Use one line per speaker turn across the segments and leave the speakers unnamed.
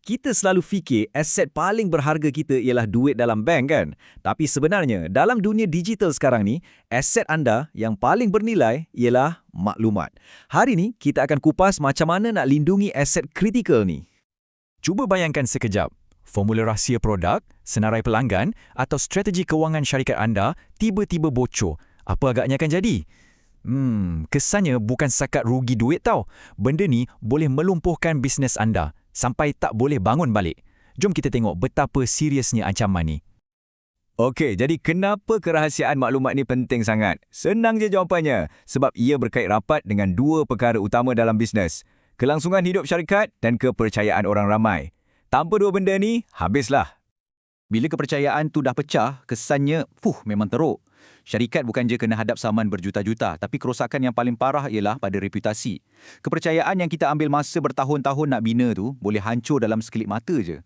Kita selalu fikir aset paling berharga kita ialah duit dalam bank kan? Tapi sebenarnya, dalam dunia digital sekarang ni, aset anda yang paling bernilai ialah maklumat. Hari ni, kita akan kupas macam mana nak lindungi aset kritikal ni. Cuba bayangkan sekejap. Formula rahsia produk, senarai pelanggan atau strategi kewangan syarikat anda tiba-tiba bocor. Apa agaknya akan jadi? Kesannya bukan setakat rugi duit tau. Benda ni boleh melumpuhkan bisnes anda sampai tak boleh bangun balik. Jom kita tengok betapa seriusnya ancaman ni. Okey, jadi kenapa kerahasiaan maklumat ni penting sangat? Senang je jawapannya. Sebab ia berkait rapat dengan dua perkara utama dalam bisnes. Kelangsungan hidup syarikat dan kepercayaan orang ramai. Tanpa dua benda ni, habislah.
Bila kepercayaan tu dah pecah, kesannya memang teruk. Syarikat bukan je kena hadap saman berjuta-juta, tapi kerosakan yang paling parah ialah pada reputasi. Kepercayaan yang kita ambil masa bertahun-tahun nak bina tu boleh hancur dalam sekelip mata je.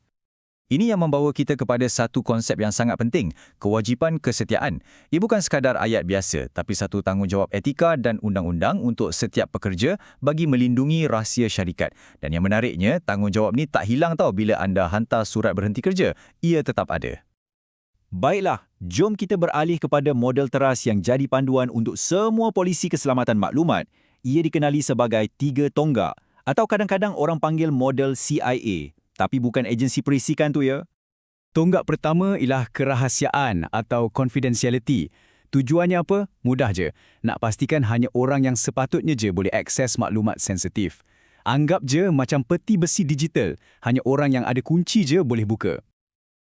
Ini yang membawa kita kepada satu konsep yang sangat penting, kewajipan kesetiaan. Ia bukan sekadar ayat biasa, tapi satu tanggungjawab etika dan undang-undang untuk setiap pekerja bagi melindungi rahsia syarikat. Dan yang menariknya, tanggungjawab ni tak hilang tau bila anda hantar surat berhenti kerja. Ia tetap ada. Baiklah, jom kita beralih kepada model teras yang jadi panduan untuk semua polisi keselamatan maklumat. Ia dikenali sebagai 3 tonggak atau kadang-kadang orang panggil model CIA. Tapi bukan agensi perisikan tu ya. Tonggak pertama ialah kerahasiaan atau confidentiality. Tujuannya apa? Mudah je. Nak pastikan hanya orang yang sepatutnya je boleh akses maklumat sensitif. Anggap je macam peti besi digital. Hanya orang yang ada kunci je boleh buka.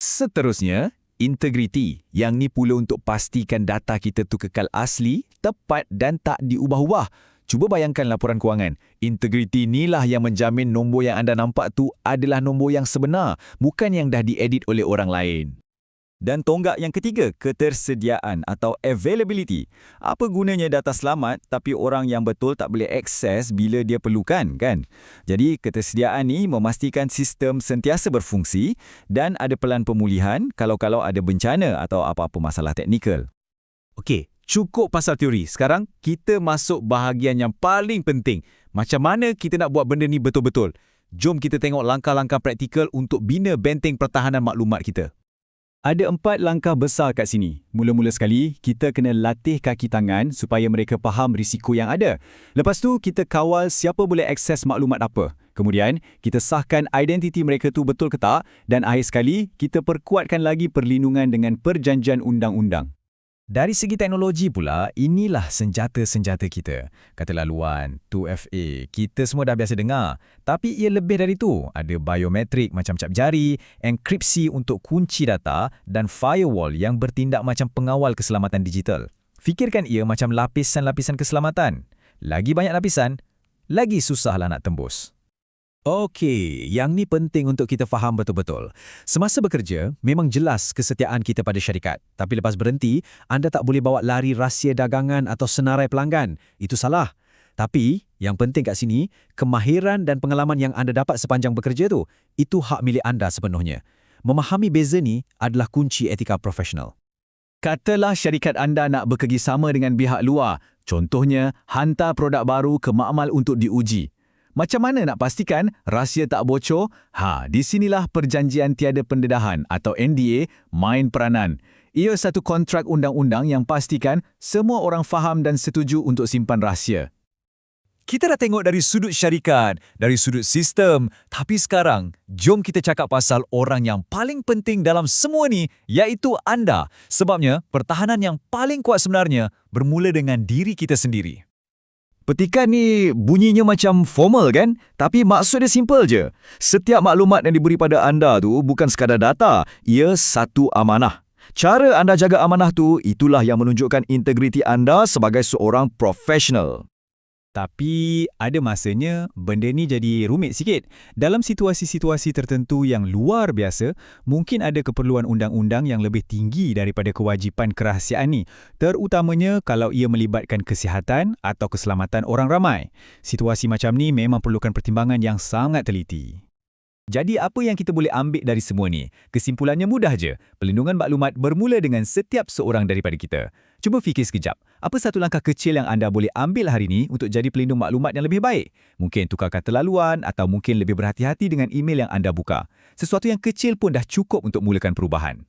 Seterusnya, integriti. Yang ni pula untuk pastikan data kita tu kekal asli, tepat dan tak diubah-ubah. Cuba bayangkan laporan kewangan. Integriti inilah yang menjamin nombor yang anda nampak tu adalah nombor yang sebenar, bukan yang dah diedit oleh orang lain. Dan tonggak yang ketiga, ketersediaan atau availability. Apa gunanya data selamat tapi orang yang betul tak boleh akses bila dia perlukan, kan? Jadi ketersediaan ni memastikan sistem sentiasa berfungsi dan ada pelan pemulihan kalau ada bencana atau apa-apa masalah teknikal. Okey. Cukup pasal teori. Sekarang, kita masuk bahagian yang paling penting. Macam mana kita nak buat benda ni betul-betul? Jom kita tengok langkah-langkah praktikal untuk bina benteng pertahanan maklumat kita. Ada 4 langkah besar kat sini. Mula-mula sekali, kita kena latih kaki tangan supaya mereka faham risiko yang ada. Lepas tu, kita kawal siapa boleh akses maklumat apa. Kemudian, kita sahkan identiti mereka tu betul ke tak. Dan akhir sekali, kita perkuatkan lagi perlindungan dengan perjanjian undang-undang. Dari segi teknologi pula, inilah senjata-senjata kita. Kata laluan, 2FA, kita semua dah biasa dengar. Tapi ia lebih dari itu. Ada biometrik macam cap jari, enkripsi untuk kunci data dan firewall yang bertindak macam pengawal keselamatan digital. Fikirkan ia macam lapisan-lapisan keselamatan. Lagi banyak lapisan, lagi susahlah nak tembus. Okey, yang ni penting untuk kita faham betul-betul. Semasa bekerja, memang jelas kesetiaan kita pada syarikat. Tapi lepas berhenti, anda tak boleh bawa lari rahsia dagangan atau senarai pelanggan. Itu salah. Tapi, yang penting kat sini, kemahiran dan pengalaman yang anda dapat sepanjang bekerja tu, itu hak milik anda sepenuhnya. Memahami beza ni adalah kunci etika profesional. Katalah syarikat anda nak bekerjasama dengan pihak luar. Contohnya, hantar produk baru ke makmal untuk diuji. Macam mana nak pastikan rahsia tak bocor? Di sinilah perjanjian tiada pendedahan atau NDA main peranan. Ia satu kontrak undang-undang yang pastikan semua orang faham dan setuju untuk simpan rahsia. Kita dah tengok dari sudut syarikat, dari sudut sistem. Tapi sekarang, jom kita cakap pasal orang yang paling penting dalam semua ni, iaitu anda. Sebabnya, pertahanan yang paling kuat sebenarnya bermula dengan diri kita sendiri. Petikan ni bunyinya macam formal kan? Tapi maksud dia simple je. Setiap maklumat yang diberi pada anda tu bukan sekadar data. Ia satu amanah. Cara anda jaga amanah tu, itulah yang menunjukkan integriti anda sebagai seorang profesional. Tapi ada masanya benda ni jadi rumit sikit. Dalam situasi-situasi tertentu yang luar biasa, mungkin ada keperluan undang-undang yang lebih tinggi daripada kewajipan kerahasiaan ni. Terutamanya kalau ia melibatkan kesihatan atau keselamatan orang ramai. Situasi macam ni memang perlukan pertimbangan yang sangat teliti. Jadi apa yang kita boleh ambil dari semua ni? Kesimpulannya mudah je. Pelindungan maklumat bermula dengan setiap seorang daripada kita. Cuba fikir sekejap. Apa satu langkah kecil yang anda boleh ambil hari ini untuk jadi pelindung maklumat yang lebih baik? Mungkin tukar kata laluan atau mungkin lebih berhati-hati dengan email yang anda buka. Sesuatu yang kecil pun dah cukup untuk mulakan perubahan.